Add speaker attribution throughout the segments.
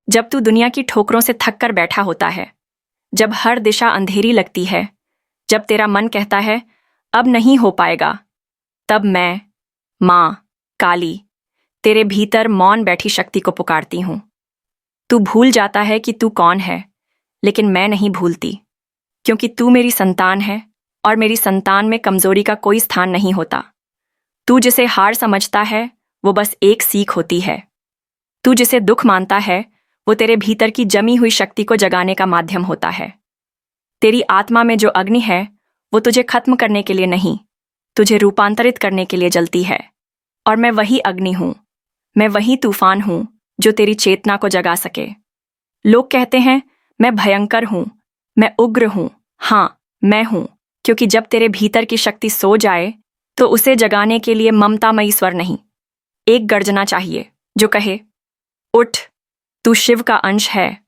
Speaker 1: जब तू दुनिया की ठोकरों से थक कर बैठा होता है, जब हर दिशा अंधेरी लगती है, जब तेरा मन कहता है अब नहीं हो पाएगा, तब मैं, माँ काली, तेरे भीतर मौन बैठी शक्ति को पुकारती हूँ। तू भूल जाता है कि तू कौन है, लेकिन मैं नहीं भूलती, क्योंकि तू मेरी संतान है और मेरी संतान में कमजोरी का कोई स्थान नहीं होता। तू जिसे हार समझता है वो बस एक सीख होती है। तू जिसे दुख मानता है वो तेरे भीतर की जमी हुई शक्ति को जगाने का माध्यम होता है। तेरी आत्मा में जो अग्नि है वो तुझे खत्म करने के लिए नहीं, तुझे रूपांतरित करने के लिए जलती है। और मैं वही अग्नि हूं, मैं वही तूफान हूं जो तेरी चेतना को जगा सके। लोग कहते हैं मैं भयंकर हूं, मैं उग्र हूं। हाँ, मैं हूं, क्योंकि जब तेरे भीतर की शक्ति सो जाए तो उसे जगाने के लिए ममतामयी स्वर नहीं, एक गर्जना चाहिए जो कहे उठ, तू शिव का अंश है,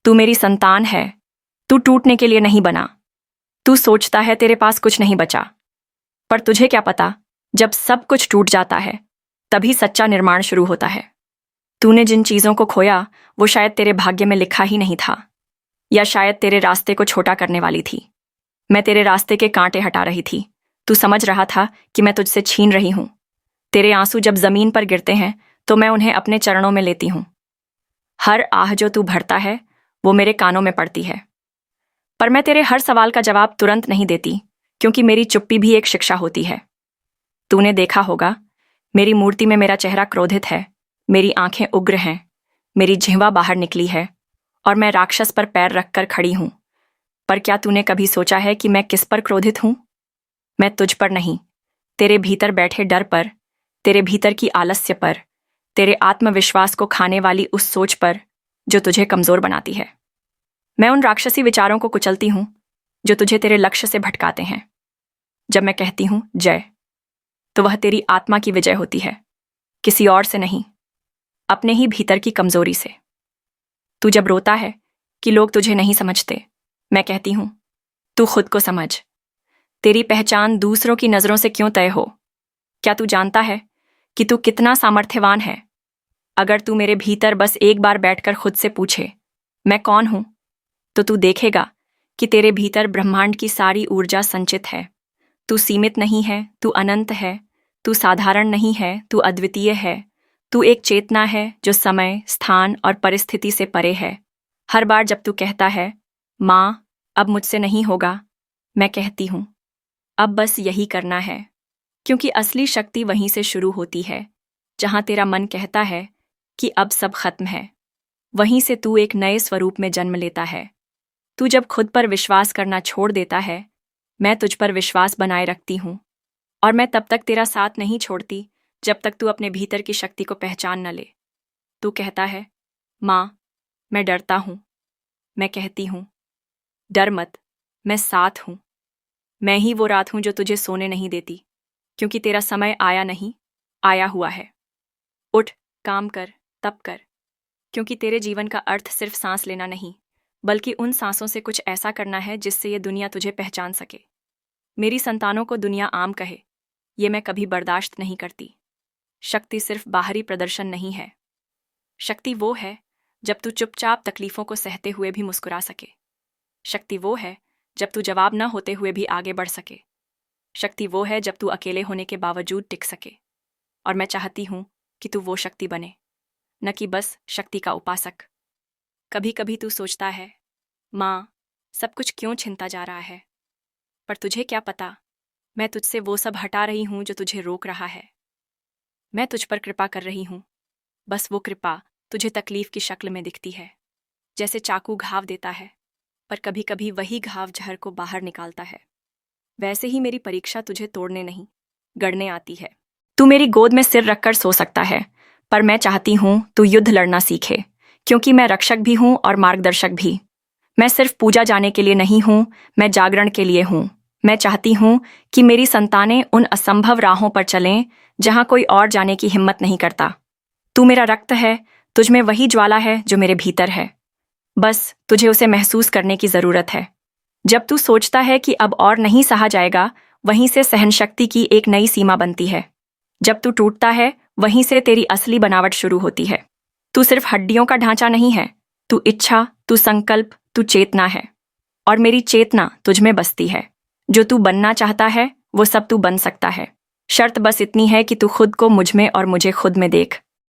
Speaker 1: तू मेरी संतान है, तू टूटने के लिए नहीं बना। तू सोचता है तेरे पास कुछ नहीं बचा, पर तुझे क्या पता, जब सब कुछ टूट जाता है तभी सच्चा निर्माण शुरू होता है। तूने जिन चीजों को खोया वो शायद तेरे भाग्य में लिखा ही नहीं था, या शायद तेरे रास्ते को छोटा करने वाली थी। मैं तेरे रास्ते के कांटे हटा रही थी। तू समझ रहा था कि मैं तुझसे छीन रही हूं। तेरे आंसू जब जमीन पर गिरते हैं तो मैं उन्हें अपने चरणों में लेती हूं। हर आह जो तू भरता है वो मेरे कानों में पड़ती है, पर मैं तेरे हर सवाल का जवाब तुरंत नहीं देती, क्योंकि मेरी चुप्पी भी एक शिक्षा होती है। तूने देखा होगा, मेरी मूर्ति में मेरा चेहरा क्रोधित है, मेरी आंखें उग्र हैं, मेरी जिह्वा बाहर निकली है और मैं राक्षस पर पैर रखकर खड़ी हूं। पर क्या तूने कभी सोचा है कि मैं किस पर क्रोधित हूं? मैं तुझ पर नहीं, तेरे भीतर बैठे डर पर, तेरे भीतर की आलस्य पर, तेरे आत्मविश्वास को खाने वाली उस सोच पर जो तुझे कमजोर बनाती है। मैं उन राक्षसी विचारों को कुचलती हूं जो तुझे तेरे लक्ष्य से भटकाते हैं। जब मैं कहती हूं जय, तो वह तेरी आत्मा की विजय होती है, किसी और से नहीं, अपने ही भीतर की कमजोरी से। तू जब रोता है कि लोग तुझे नहीं समझते, मैं कहती हूं तू खुद को समझ। तेरी पहचान दूसरों की नजरों से क्यों तय हो? क्या तू जानता है कि तू कितना सामर्थ्यवान है? अगर तू मेरे भीतर बस एक बार बैठकर खुद से पूछे मैं कौन हूं, तो तू देखेगा कि तेरे भीतर ब्रह्मांड की सारी ऊर्जा संचित है। तू सीमित नहीं है, तू अनंत है। तू साधारण नहीं है, तू अद्वितीय है। तू एक चेतना है जो समय, स्थान और परिस्थिति से परे है। हर बार जब तू कहता है माँ अब मुझसे नहीं होगा, मैं कहती हूं अब बस यही करना है, क्योंकि असली शक्ति वहीं से शुरू होती है जहां तेरा मन कहता है कि अब सब खत्म है। वहीं से तू एक नए स्वरूप में जन्म लेता है। तू जब खुद पर विश्वास करना छोड़ देता है, मैं तुझ पर विश्वास बनाए रखती हूं, और मैं तब तक तेरा साथ नहीं छोड़ती जब तक तू अपने भीतर की शक्ति को पहचान न ले। तू कहता है माँ मैं डरता हूं, मैं कहती हूं डर मत, मैं साथ हूं। मैं ही वो रात हूं जो तुझे सोने नहीं देती, क्योंकि तेरा समय आया नहीं, आया हुआ है। उठ, काम कर, तप कर, क्योंकि तेरे जीवन का अर्थ सिर्फ सांस लेना नहीं, बल्कि उन सांसों से कुछ ऐसा करना है जिससे ये दुनिया तुझे पहचान सके। मेरी संतानों को दुनिया आम कहे, ये मैं कभी बर्दाश्त नहीं करती। शक्ति सिर्फ बाहरी प्रदर्शन नहीं है। शक्ति वो है जब तू चुपचाप तकलीफों को सहते हुए भी मुस्कुरा सके। शक्ति वो है जब तू जवाब न होते हुए भी आगे बढ़ सके। शक्ति वो है जब तू अकेले होने के बावजूद टिक सके। और मैं चाहती हूं कि तू वो शक्ति बने, न कि बस शक्ति का उपासक। कभी कभी तू सोचता है माँ सब कुछ क्यों छिनता जा रहा है, पर तुझे क्या पता, मैं तुझसे वो सब हटा रही हूं जो तुझे रोक रहा है। मैं तुझ पर कृपा कर रही हूं, बस वो कृपा तुझे तकलीफ की शक्ल में दिखती है। जैसे चाकू घाव देता है, पर कभी कभी वही घाव जहर को बाहर निकालता है। वैसे ही मेरी परीक्षा तुझे तोड़ने नहीं, गढ़ने आती है। तू मेरी गोद में सिर रखकर सो सकता है, पर मैं चाहती हूं तू युद्ध लड़ना सीखे, क्योंकि मैं रक्षक भी हूं और मार्गदर्शक भी। मैं सिर्फ पूजा जाने के लिए नहीं हूं, मैं जागरण के लिए हूं। मैं चाहती हूं कि मेरी संतानें उन असंभव राहों पर चलें जहां कोई और जाने की हिम्मत नहीं करता। तू मेरा रक्त है, तुझ में वही ज्वाला है जो मेरे भीतर है। बस तुझे उसे महसूस करने की जरूरत है। जब तू सोचता है कि अब और नहीं सहा जाएगा, वहीं से सहनशक्ति की एक नई सीमा बनती है। जब तू टूटता है, वहीं से तेरी असली बनावट शुरू होती है। तू सिर्फ हड्डियों का ढांचा नहीं है, तू इच्छा, तू संकल्प, तू चेतना है। और मेरी चेतना तुझ में बसती है। जो तू बनना चाहता है वो सब तू बन सकता है। शर्त बस इतनी है कि तू खुद को मुझ में और मुझे खुद में देख।